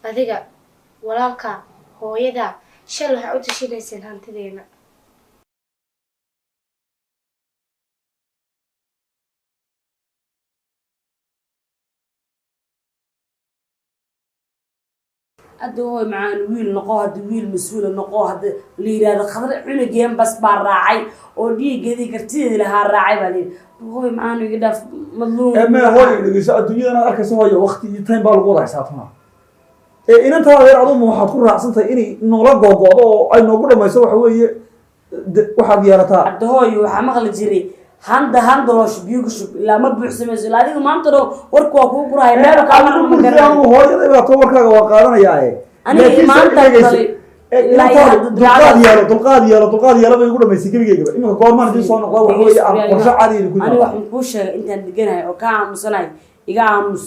adiga walaalka hooyada shal waxa u tashiilaysan hantideena أدوه معان ويل نقاد ويل مسؤول نقاد اللي هذا خضر عنقين بس براعي ودي قدي كرتين لها الراعي بالين هو معان يقدر مظلوم ما هو اللي يسأل الدنيا أنا أركز هو وقتي تين بالقوة حسابنا إن أنت غير عضو محاكور رأسنت إني نولق وقاضو أي نقول ما يسوي هو واحد يارتها أدوه يوحمغل جري هندلوش بيوكشوب لا ما بيحسمز لا دي ما انتو وركو كو قراي ما كامل مكان هو يبقى توركا وقادنا يا انا ما انت لا دلقاد يلا بيقولوا ما يسكبيغا إنه قورمان دي soo noqdo wax weey aan qorshe caadi ku ani wax ku sheegay intaan deganahay oo ka aamusanay iga aamus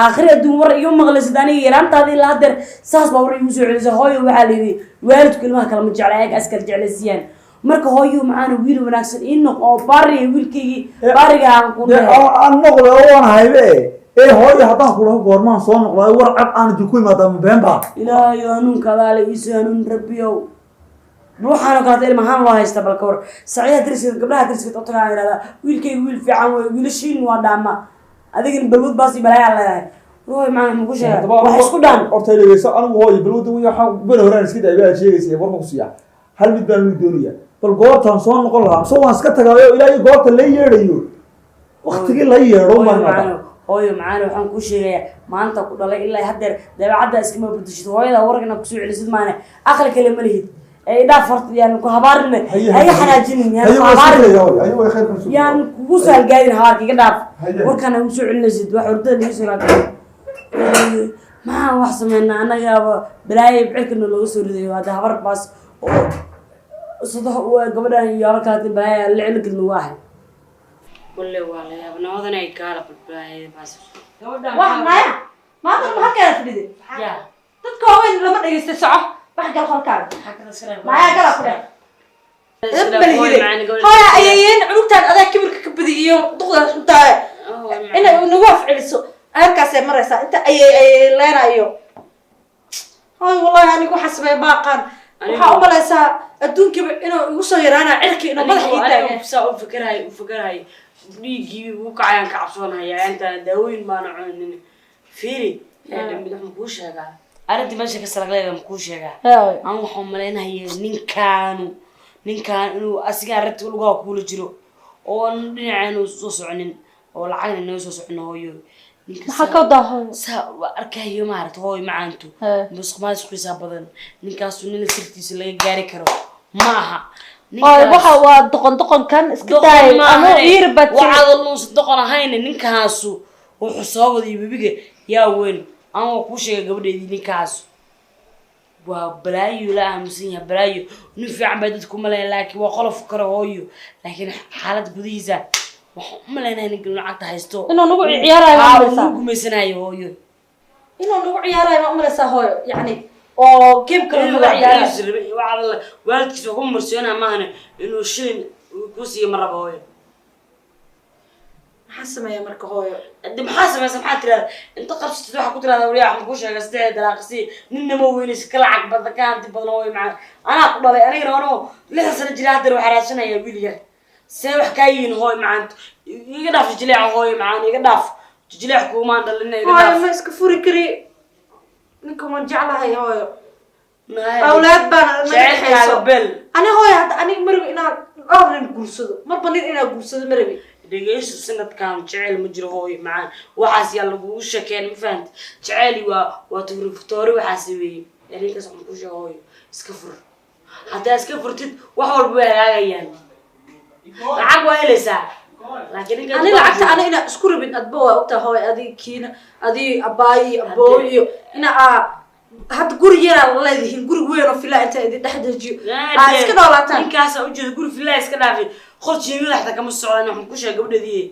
aakhir adduun war iyo maqlaysid aniga yaraantaadii la hadeer saas baa war igu soo celisay hooyo waxa leeyahay waalidku ilmaha kala ma jeclaa askar jeclaysiyan marka hooyo macaan wiil wanaagsan in oo bari wiilkii bariga aan ku aan noqdo oo haybe hooyo hadaan ku laho goormaan soo noqday war cad aan ku imaado beenba ilaahay anun kadaale iisanun rabbiyow ruuxana ka hadal mahan loo haysta balka war saciida dirsiga gabdhaha dirsiga oo tagaa yiraahda wiilkay wiil fiican way wiilashiin waa dhaama adigin balwad baasi balaya leeyahay ruuxay macaan mugu sheegay wax isku dhan horta leeyso anigu hooyo balwad waxa bal horaan iska dhaabay sheegaysay war ma ku siiya hal mid baan u doonaya bal goortaan soo noqon lahaa soo waan iska tagaayo ilaahay goorta la yeerayo waqtigii la yeero marnaba hooyo macaan waxaan ku sheegayaa maanta ku dhalay ilaa hadeer dabeecadda iskama bedesho hooyada wargana ku soo celisid maana aqal kale ma lihid ee dhaafart yaan ku habaarne ay xanaajinin yaan habaarne yaan ku sal gaadin habarkiga dhaaf warkana u soo celinaysid wax ordada lagu soo raadin ma wax sameeyna anaga balaaye bixilkana looga soo ridayo hada habar baas صدق وقبلنا يارك هذا بلاي اللي قلنا واحد ولا والله يا ابن هذا نيكال بلاي بس واحد ما أظن ما كانت بدي يا تتكون لما تيجي تسعة واحد قال خل كان ما يا قال خل هاي أيين عروتان هذا كبر كبدي يوم تقدر أنت إنه نواف علسو هالكاس مرة سا أنت أي لنا يوم هاي والله أنا كو حسبي باقان waxaa u malaysaa adduunkiiba inuu igu soo yaraana cirki inuu madaxii taagan saa u fikirahay dhiigii uu kacayaan ka cabsoonayaa inta daawooyin maana cunin fiiri mid wax ku sheegaa arinta meesha ka saragleeda ma ku sheegaa aan waxaan maleynayaa ninkaan inuu asiga arinta lugaha kula jiro oo dhinaceenu soo soconin oo lacagna inoo soo socono hooyo maxaa ka daahooy saa arkayo maarto hooy macaantu musqmaas ku badan ninkaas nin sirtiisa laga gaari karo maaha waxa waa doqon kan iska daay ama iirbat waxa uu doqon ahayn ninkaas wuxuu soo waday bibiga yaa weyn aan ku sheegay gabadheedii ninkaas waa balaayo la aamusan yahay balaayo nin fiican bay dadku maleeyaan laakiin waa qolof karo hooyo laakiin xaalad gudihiisa ما لنا نقول عاد هايستو إنه نقول عيارة ما أمرسا نقول مسنا يهوي إنه نقول عيارة ما أمرسا هو يعني أو كيف كل نقول عيارة وعلى والد كسبهم مرسينا معنا إنه شين كوسي مرة بهوي حاسة يا مركو هو قد محاسب يا سمحت ترى أنت قبضت تروح كنت أنا وريح مكوش يا قصدي دراقسي ننموين سكلعك بدك كانت بدنوي مع أنا أقبل أنا يرانو لسه سنة جلاد روح راسنا يا بيلي سوي حكايين هوي معانت يقدر في جليع هوي معان يقدر في جليع كومان دلنا يقدر هاي ما اسكفوري كري نكم نرجع هاي هوي أولاد بنا شعر بل أنا هوي أنا مربي أنا أبغى نقولسده ما بني أنا أقولسده مربي دقيقة سنة كان شعر مجرى هوي معان وحاس يلا بوش كان مفهمت شعري وتفرفتوري وحاسبي يعني كسر مكوش هوي اسكفر حتى اسكفر تد وحول بوها يعني lacag waa helaysaa laakiin ani lacagta ana ina isku ribin adba waa ogtaa hooy adii kiina adii abaayi abooyo ina had guri yar la leedahay guri weyn oo filaa inta idin dhex dejiyo iska noolaataan ninkaas u jeedo guri filaa iska dhaafay qorshii madaxda kama socdaan waxaan ku sheegay gabadheedii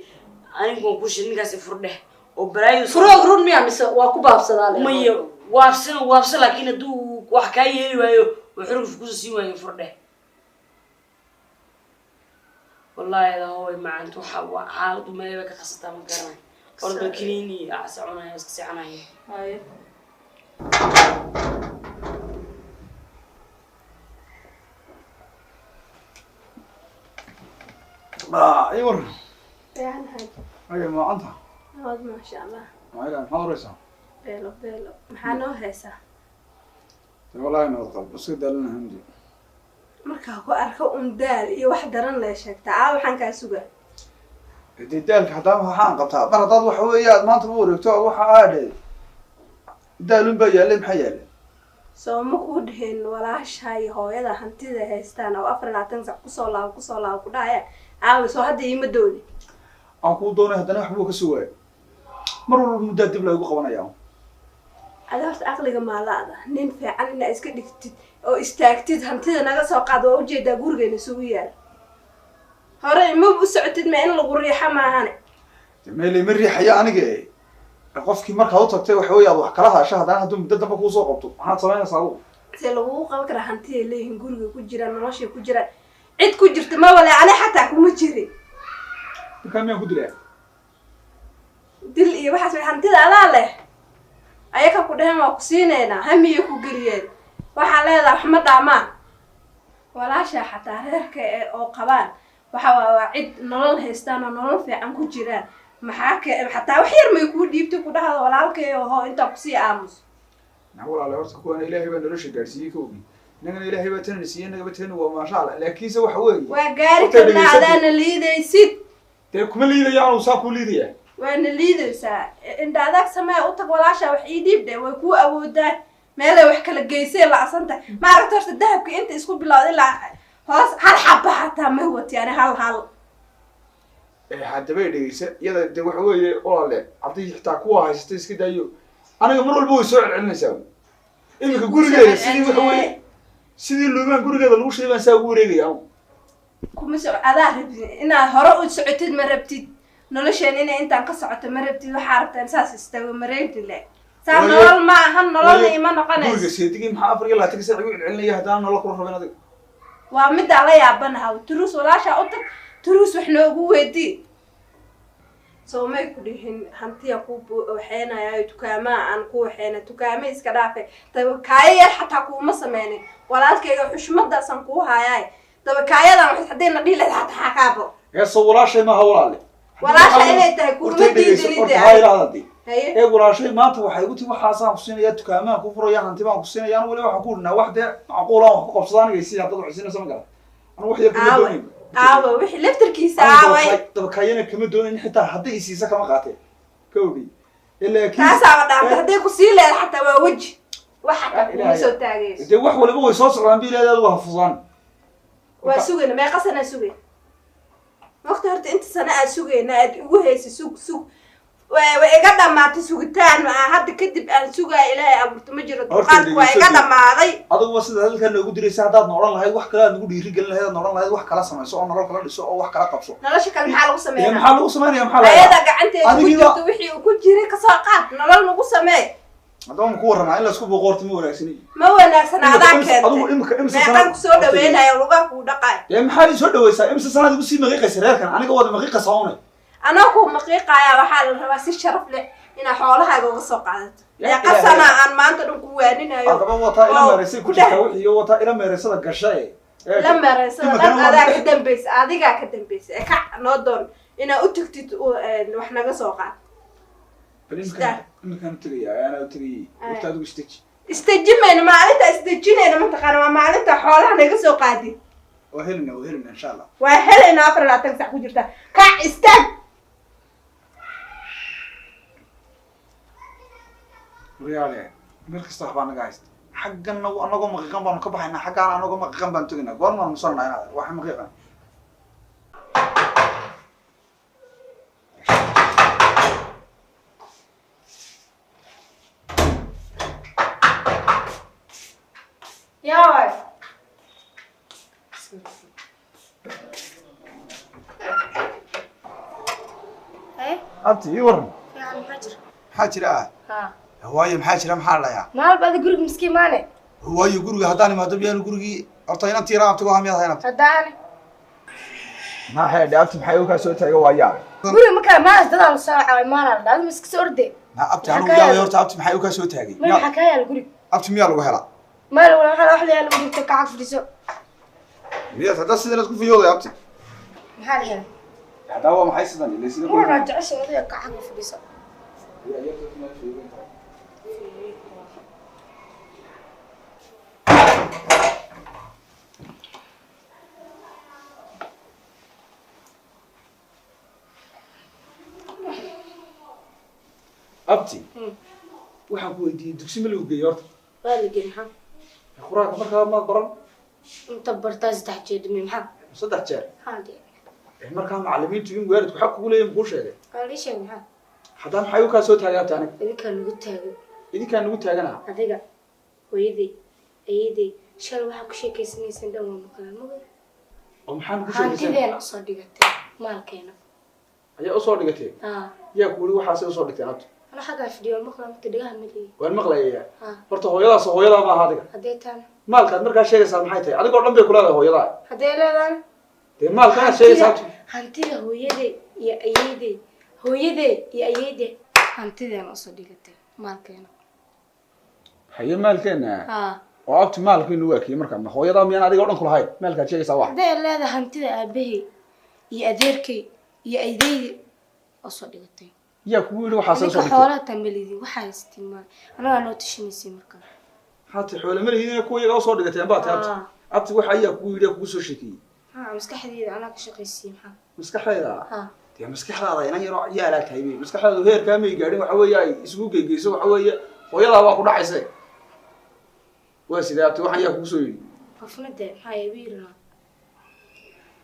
anigu ku sheegay ninkaas furdhe oo baraayo furog run miya mise waa ku baabsadaa le mayo waabsan laakiin haduu wax ka yeeli waayo wuxuu ku sii waayo furdhe والله هذا هو معناته حالته ما يبقى خاصة من كرنا أرد الكنيني أحسن عناية أسكسي عناية ايوه يعني حاجة ايوه ما انت ما شاء الله ما الى محاضرة بيلو maxaa noo heesaa والله انا قلب بس كده لنا عندي markaa ku arko daal iyo wax daran la sheegtaa waxaan ka sugaa daalka hadaa waxaan qabtaa mar hadaad wax weeyaad maanta u wareegto waxa aadhay daalun baa yaalay maxay yaalay soo ma ku dheheen walaashay hooyada hantida haystaan oo 4 sac ku soo laabo ku dhaaya soo hadda ima dooni aan ku doonay hadana wax buu ka sugaay mar walba muddo dib loogu qabanayaa adaas aqliga maalaada nin fiican in iska dhigtid oo istaagtid hantida naga soo qaad oo ujeeda gurigeena sugu yaal hore ma u socotid ma in lagu riixa maahan meelay ma riixaya aniga qofkii markaa u tagtay wax weeyaad wax kala haasha hadana haduu muddo damba ku soo qabto maxaad sameynaysaa adigu si lagu qaban kara hantida leeyahin guriga ku jira nolosha ku jira cid ku jirta ma wala ani xataa kuma jirin kamiyan ku dilay dil iyo waxa hantida ala leh ayaka ku dhahan waa ku siinayna hamiye ku galiyeen waxa leedahay wax ma dhaamaan walaasha xataa reerka oo qabaan waxa waa cid nolol haystaan oo nolol fiican ku jiraan maxaa ka xataa wax yar may ku dhiibtay ku dhahdo walaalkay oo inta ku sii aamus walaalahay horta kuwana ilaahay baa nolosha gaarsiiyay ka ogi nagana ilaahay baa tan siiyay naga bateen waa ma sha Allah laakiin se wax weey waa gaari kana adana liidaysid te kuma liidayaan oo saa ku liidaya waana liidaysaa inta adag samee u tag walaasha wax ii dhiibday way ku awoodaan meel ay wax kala geysay la asanta ma aragto horta dahabka inta isku bilowday la hoos hal xabba hataa ma wati yani hal hadaba dhigaysa iyada de wax weeye walaale hadii xitaa kuwa haysta iska daayo aniga mar walba way soo celcelinaysaa imika gurigeeda sidii wax weeye sidii luumaan gurigeeda lagu sheegan saa ugu wareegaya kuma soo adaa rabtid inaad hore u socotid ma rabtid nolosheen inay intaan ka socoto ma rabtid waxaa rabtaan saas istaago mareegti le saa nolol ma ahan nololna ima noqonayso guriga seedigii maxaa afar iyo labaatan saac ugu celcelinaya haddana nolol kula rabin adiga waa middaa la yaabanaha turuus walaasha u tag turuus wax noogu weydii soo may ku dhihin hantiya ku waxeenaya tukaamaa aan ku waxeena tukaama iska dhaafay dabakaaya xataa kuuma sameynin walaalkayga xushmadaasan kuu hayaay dabakaayadan wax hadayna dhihi lahayd xataa xakaabo soo walaashay maaha walaale walaasha inay tahay kurmadiidinide walaashay maanta waxay igu tii waxaasaan ku siinaya tukaamaan ku furaya hanti baan ku siinaya anu wali waxaan ku dhinaa wax dee macquulaan wax ku qabsada aniga si haddad wax siinaysa ma gara anu wax yar kama doonin wixii laftarkiisa aaway dabakaayana kama doonin xitaa hadday isiisa kama qaatee ka ogi kaasaaba dhaantay hadday ku sii leedahay xataa waa weji wax xataa kuma soo taagayso dee wax waliba way soo socdaan bi leedahay adigu hafusaan waa sugayna meeqa sana sugay waqti horta inta sana aad sugayna aad ugu haysa sug way iga dhamaatay sugitaan hadda kadib aan sugaa ilaahay abuurto ma jiro duqaadku waa iga dhamaaday adigu sida halkan noogu diraysa haddaad noolan lahayd wax kale aad nagu dhiiri gelin lahayd noolan lahayd wax kala samayso oo nolol kala dhiso oo wax kala qabso nolosha kale maxaa lagu sameeyaa maxaa lagu sameeyaa maxaa laga ayada gacanteeda ku jirto wixii uu ku jiray ka soo qaad nolol nagu sameey haddaba ku warama in la isku boqorto ma wanaagsan ma wanaagsan adaa keentay adigu imsa sanad ku soo dhaweenayo lugaa ku dhaqay maxaa soo dhaweysaa imsa sanad ugu sii maqiiqaysa reerkan aniga wada maqiiqa sawnay أنا كو مقيقة waxaa la rabaa si sharaf leh ina xoolahaaga uga soo qaadato ya qasana aan maanta dhan ku waaninayo adaba wata ila meereysay ku jirta wixii wata ila meereysada gashay ila meereysada dad adaa ka dambaysa adiga ka dambaysa ka noo doon ina u tagtid wax naga soo qaad imkan tagaya ana u tagay waqti aad ugu istejimeyna maalinta istejineyna ma taqaan waa maalinta xoolaha naga soo qaadi وهلنا إن شاء الله. وهلنا أفر لا تنسى كوجرتا كاستان. ريالي ملك استحبان جايست حقنا وأنا قوم مقيم بان كبحنا حقنا أنا قوم مقيم بان تجينا قول ما نصرنا هنا واحد مقيم. يا أنت يورن. يعني حاجر ها. هواي محاجر محل يا. ما بعد جروج مسكين ماني. هواي جروج هداني ما تبي أنا جروجي أرتين أنت رام تقول هم يا هنا. هداني. ما حد أنت محيوك سويت هاي وياه. جروج مكان ما أصدق الساعة ما لازم مسك سوردي. ما أبتي أنا وياه يورت أبتي محيوك سويت هاي. ما حكاية الجروج. أبتي ميال وهلا. ما لو أنا واحد اللي جروج تكعب في السوق. ميال هذا سيدنا تكون في يوم يا أبتي. محل hadaa waa maxay sidan ilaa sida Waa jeceshay adiga kacaga fadhiisa. abti waxaan ku weydiiyey dugsi ma lagu geeyo horta Waa la geeyay maxaa? quraanka markaa ma baran Inta bartaa 3 jeer dhimay maxaa? 3 jeer Haadee. markaa macallimiintu in waalidku xaq ugu leeyahay muxuu sheegay Waa la sheegay maxaa? hadaa maxay u ka soo taagay aniga Idinka nagu taagay. adiga Hooyadii, ayeeyadii, shal waxa ku sheekaysanaysan dhan waa maqlaan maga. oo maxaan ku sheegay Hantideena soo dhigatay maalkeena. ayaa u soo dhigatay yaa ku wali waxa soo dhigtay abti Ana xagaa fidhiyo maqlaan inta dhigaha mali. waan maqlayaa horta hooyada ma aha adiga Hadee taan. maalkaad markaa sheegaysaa maxay tahay adigoo dhan bay kula leedahay hooyada Hadee leedahay. dee maalka sheegaysaa Hantida hooyadii iyo ayeeyadii hantideena soo dhigatay maalkeena. haye maalkeena oo abti maalkeenu waa kii markaa hooyada miyaan adiga oo dhan kula hay maalkaad sheegaysaa wax hadee leedahay hantida aabahay iyo adeerkay iyo ayeeyadii oo soo dhigatay. yaa ku wili waxa soo dhigtay xoolaha tambalidi waxa isticmaal anaga noo tashinaysi markaa hatta xoolo ma leeyihiin kuwa iyaga soo dhigatay amba abti waxa ayaa ku wili ku soo sheekiyay maskaxdeeda anaa ka shaqaysiin maskaxdeeda dee maskaxdaada inaan yaro ciyaala tahay maskaxdaadu heerka ma gaadhin waxa weeye ay isugu geegeyso waxa weeye hooyada waa ku dhacaysay waa sidee abti waxaan yaa ku soo yiri qofna dee maxaa yabiirna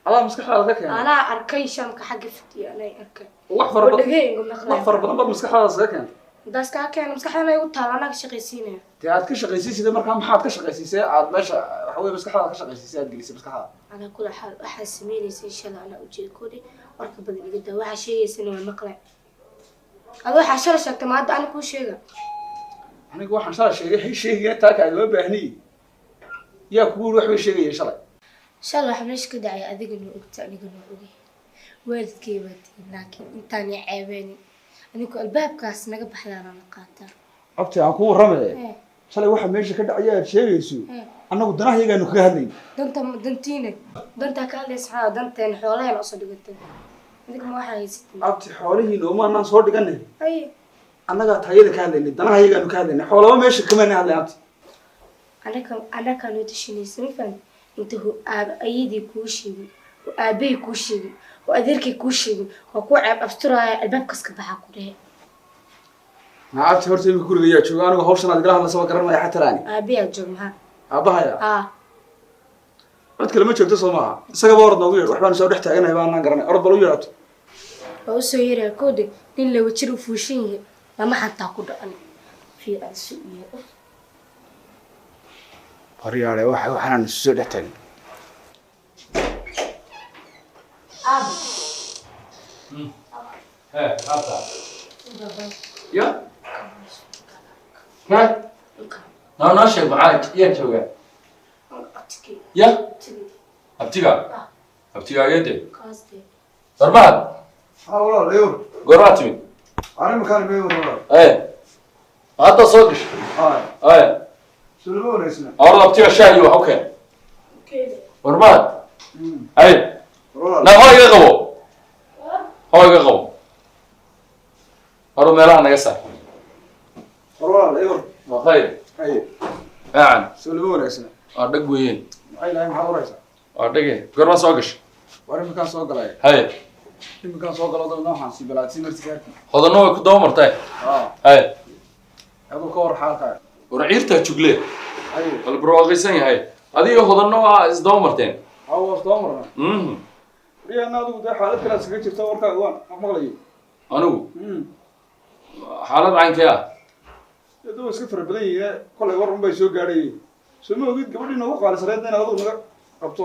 ala maskaxdaada ka keenay anaa arkay shamka xagga fidiyay anay arkay wax farabadan bad maskaxdaada ka keenay daas ka keenay maskaxdaada igu taal anaa ka shaqaysiinaya dee aad ka shaqaysiisay markaa maxaad ka shaqaysiisay aad meesha waxa weeye maskaxdaada ka shaqaysiisay aad gelisay maskaxdaada ana kula xal waxa sameeynaysa insha Allah ana ujeedkoodi warka badan iga daa waxa sheegaysana waa maqlay ado waxa shal sheegtay maanta aan ku sheega aniga waxaan shalay sheegay hay sheegay taa ka loo baahnay yaa ku wax way sheegay shalay shalay waxa meesha ka dhacay adigana ogta anigana ogay waalidkay baatay laakiin intaan ceebeen anigu albaabkaas naga baxdaan aan qaataa abti aan ku warramay shalay waxa meesha ka dhacay aad sheegayso anagu danaha iyaga kaga hadlay danta ka hadlaysaa danteen xoolaheena oo soo dhigatay adiga ma waxa haysatay abti xoolihiina oo maanaan soo dhiganay annaga tayada ka hadlaynay danaha iyaga ka hadlaynay xoolaha meesha kama hadlay abti anaka noo tashinaysan faan inta ayadii kuu sheegay oo aabay kuu sheegay oo adeerkay kuu sheegay oo ku ceeb absturaya albaabkaas ka baxa ku dhahay abti horta imika guriga yaa jooga anigu hawshan aad igala hadlaysa garanaya xataa raani aabiyaa joog maxaa aabahaya cid kale ma joogto soo maaha isagaba orod noogu yeedh waxbaan soo dhex taaganahay baanaan garanay orod bal u yeedhato oo u soo yeeraa koode nin la wajir u fuushan yahay lama xantaa ku dhacan fiican si iyo qoryaale waxaan soo dhex taagay abta ya no sheeg maxaa yaa jooga ya abtiga ayade darbaad walaal leeyo goraa timid arrin kaan meeyo walaal hadda soo gashay sulmo wanaagsan orda abtiga shaahi wax u keen darbaad na hoyga qabo orda meelaha naga saar walaal leeyo waa khayr aan sulmo wanaagsan dhag weeyeen ay lahayn maxaa waraysa dhage gorma soo gashay arrin kaan soo galay iminkaan soo galo dadna waxaan si balaad si marti gaarki hodano way ku daba martay aduu ka war xaalka war ciirta jugle bal barwaaqaysan yahay adiga hodano waa is daba marteen was daba marna riyana adigu dee xaalad kale iskaga jirta warkaaga waan maqlayo anigu xaalad caynkee dad iska fara badan yihiin kolay war unbay soo gaadhayeen soo ma ogid gabadhii noogu qaalisareedna inaad adigu naga qabto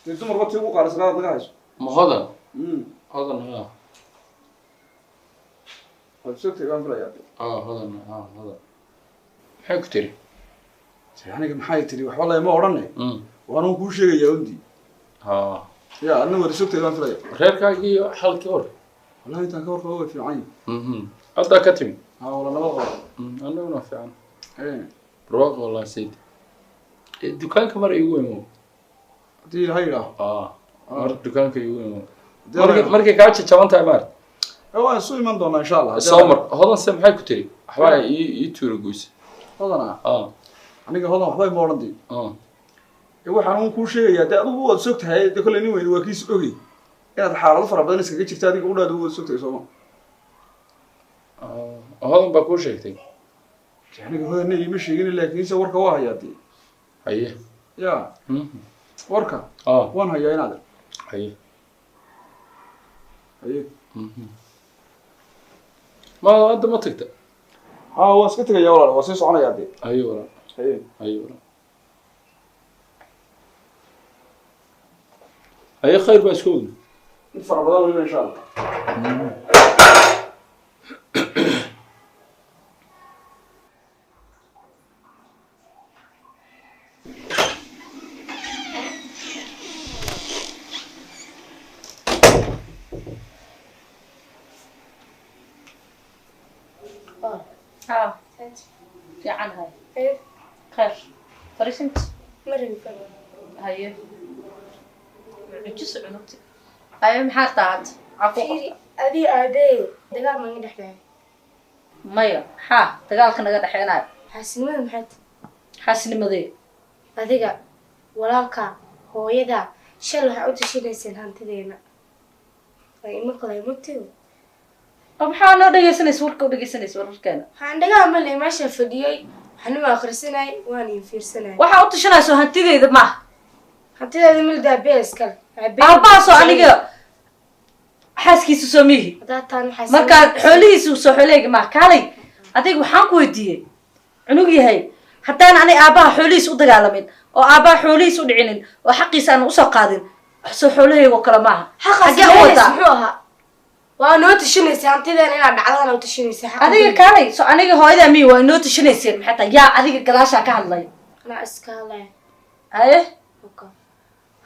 dee dumarba tii ugu qaalisaraad naga hayso ma hodan hodan waad sogtay baan filayaa hodan maxay ku tiri aniga maxay tiri waxba lama odhanay waanuu kuu sheegayaa undi ya adna wada sogtay baan filaya reerkaagii iyo xalkii hor wallahi intaan ka warqaba way fiican yihin haddaa ka timi wala nabad qaba anaguna fiican barwaaqo wallahi sayid dukaanka mar igu imo haddii ilaha yidhaaho mar dukaanka igu imo markay kaa jajaban tahay maarta waan isu iman doonaa insha allah soo hodan se maxay ku tiri waxbaa ii tuura goysa hodana aniga hodan waxbay ma odhan dii waxaan uun kuu sheegayaa dee adigu waad sog tahay dee kolley nin weyn waa kiis ogey inaad xaalado fara badan iskaga jirta adiga udhaada waad sog tahay sooma hodan baa kuu sheegtay aniga hodanna iima sheegin laakiinse warka waa hayaa dee haye ya warka waan hayaa inaad haye haye ma hadda ma tagta waan iska tegayaa walaal waa sii soconayaa dee haye walaal haye haye walaal haye khayr baa isku ogna mid fara badan weliba insha allah fiican hay khayr fariisinta مرن فن haye cujis cunugti haye maxaa taad فيري أبي أبي دقال ما يدحنا maya maxaa dagaalka naga dhexeynayo حاسني محد xaasnimadee adiga walaalka hooyada shal waxa u tashinaysan hantideena ay ma qalay mugtiyo oo maxaa noo dhegeysanaysa warka u dhegeysanaysa wararkeena waxaan dhagaa ma leey meesha fadhiyay waxaan ma akhrisanay waan in fiirsanay waxaa u tashanayso hantideyda maaha hantideeda milda beeskal aabahaasoo aniga xaaskiisa soo mihi daataan xaas markaa xoolihiisa soo xooleyga maaha kaalay adiga waxaan ku weydiiyey cunug yahay haddaan ani aabaha xoolihiis u dagaalamin oo aabaha xoolihiis u dhicinin oo xaqiisa aan usoo qaadin soo xoolahaygo kale maaha xaqaas muxuu ahaa waa noo tashinaysa hantideena inaad dhacdana u tashinaysa adiga kaalay so aniga hooyadaa miyi waa inoo tashinayseen maxay tahay yaa adiga gadaashaa ka hadlay ana iskaale haye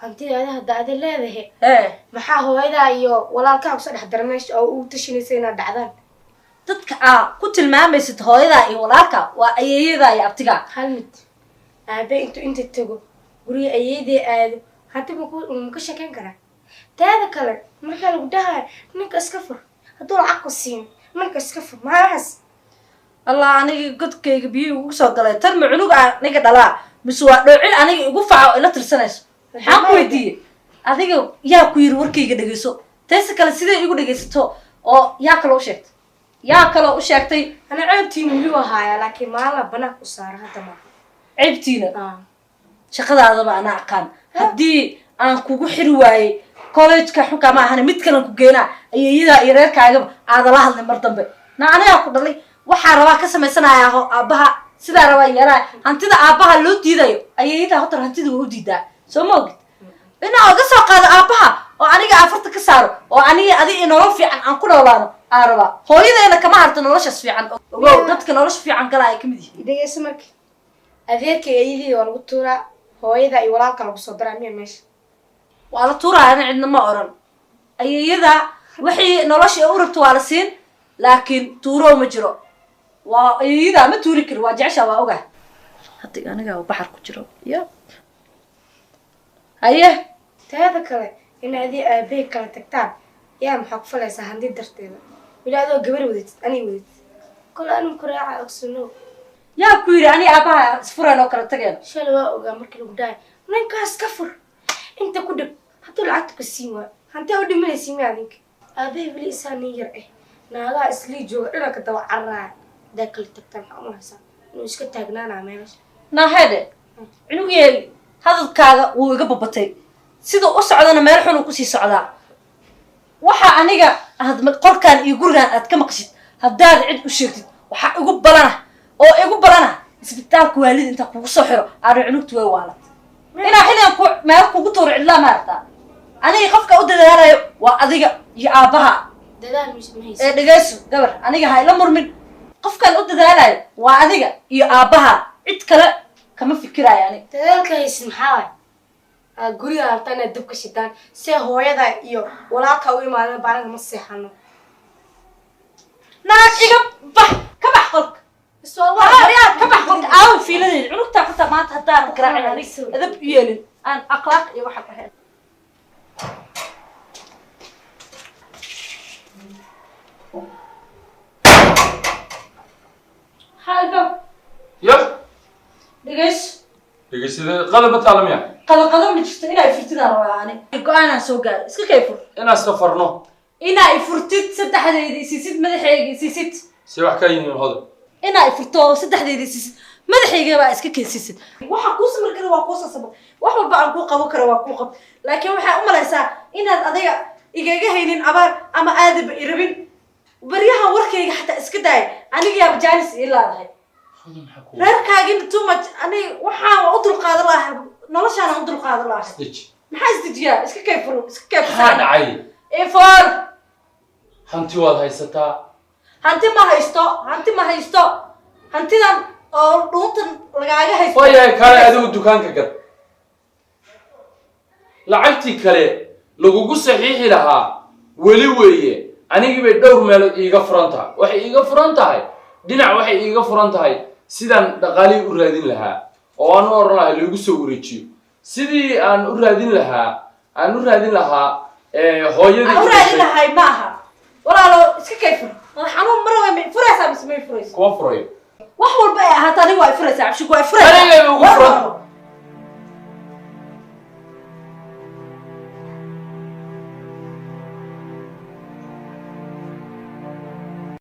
hantideeda hadda adi leedahay ee maxaa hooyadaa iyo walaalkaa kusoo dhex dara meesha oo u tashinaysa inaad dhacdaan dadka aa ku tilmaamaysid hooyadaa iyo walaalka waa ayeeyadaa iyo abtigaa hal mid aabe intuu inta tago guriga ayeedee aado hanti maku sheekeyn karaa taada kale markaa lagu dhahayo ninka iska fur hadduu lacag ku siin ninka iska fur maxaa waxaas allah aniga godkayga biyihii ugu soo galay tan ma cunug aa ninka dhalaa mise waa dhoocil aniga igu faca oo ila tirsanayso maxaan ku weydiiyey adiga yaa ku yiri warkayga dhegeyso tayse kale sidee igu dhegeysato oo yaa kaloo u sheegtay yaa kaloo u sheegtay ana ceebtiin miyuu ahaaya laakiin maalin banaanka u saara hadda maaha ceybtiina shaqadaadaba anaa aqaan haddii aan kugu xiri waayey college-ka xunkaa ma ahane mid kalan ku geenaa ayeeyadaa iyo reerkaagaba aadala hadlay mar dambe na anigaa ku dhalay waxaa rabaa ka samaysanaya aabbaha sidaa rabaa yeelaa hantida aabbaha loo diidayo ayeeyadaa hotar hantida waa u diidaa soo ma ogid inaa oga soo qaado aabbaha oo aniga afarta ka saaro oo aniga adiga nolol fiican aan ku noolaano aa rabaa hooyadeena kama harto noloshaas fiican ogow dadka nolosha fiican gala ay ka mid yihiin dhegeysa marka adeerka ayadii waa lagu tuuraa hooyada iyo walaalka lagu soo daraa miya meesha waa la tuuraayana cidna ma oran ayeeyada wixii nolosha u rabto waa la siin laakiin tuurow ma jiro waa ayeeyada ma tuuri kari waa jecesha waa ogaa hadda aniga baxar ku jiro ya haye taada kale in adii aabey kala tagtaan yaa maxaa ku falaysaa handi darteeda wili adoo gabar wadatid anii wadatid kole anu kuraaca ogsano yaa ku yidhi ani aabaha isfureen oo kala tageen shalay waa ogaa markii lagu dhahay ninkaas ka fur inta ku dhib hadduu lacagta ka siin waayo hantaa u dhimanaysi mi adinka aabey weli isaa nin yar ah naagaha islii jooga dhananka daba cararaaya hadaa kala tagtaan maxaa umahaysaa inuu iska taagnaanaa meelasha naaheede cunugyeey hadalkaaga wuu iga babatay siduu u socdana meel xun uu kusii socdaa waxa aniga aad qolkaan iyo gurigaan aad ka maqshid haddaad cid u sheegtid waxaa igu balana isbitaalka waalid intaa kugu soo xiro aana cunugtu way waalat inaa xilligan meel kugu tuuro cidlaa ma artaa aniga qofka u dadaalayo waa adiga iyo aabbaha dadaal mahaysa ee dhegeyso gabar aniga ha ila murmin qofkan u dadaalayo waa adiga iyo aabbaha cid kale kama fikiraayo aniga dadaalka haysid maxaa waay guriga hartaa inaad dab ka shidaan see hooyada iyo walaalka u imaadeen baanaga ma seexano naag iga bax ka bax qolka ka bax qolka aawo fiiladeeda cunugtaa xataa maanta haddaanan garaacin anig adab u yeelin aan akhlaaq iyo waxa ahayn حالبا يا دقيش قلبت على مياه قضا ما jirto inay furtidaan rabaa ani go'aan soo gaar iska kayfur أنا سفرنا inay furtid saddexdeedii sisid madaxeygii sisid سوى حكاية من هذا inay furto saddexdeedii sisid madaxeyga baa iska kaysisid waxa ku samir kara waa ku sasabad wax walba aan ku qaban karo waa ku qab laakiin waxa u malaysaa inaad adiga igaga haynin abaar ama aadab irabin bariyaha warkayga xataa iska daay aniga yaa jaanis ilaadahay reerkaagina too much ani waxaan u dulqaadan lahaa noloshaan u dulqaadan lahaa maxaa isdijiyaa iska kayfur هذا عيل ifor hanti waad haysataa hanti ma haysto hantidan oo dhuuntan lagaaga haysto waayahay kale adigu dukaanka gad lacagtii kale lagugu saxiixi lahaa weli weeye anigii bay dhowr meelood iiga furan tahay waxay iiga furan tahay dhinac waxay iiga furan tahay sidaan dhaqaalihii u raadin lahaa oo aan u oran lahaa loogu soo wareejiyo sidii aan u raadin lahaa hooyadii aan u raadin lahay ma aha walaalo iska kayfur xanuun mar way furaysaa mise may furayso kuma furayo wax walba ay ahaato aniga waa furaysaa cabshigu waa furaysaa aniga ugu furan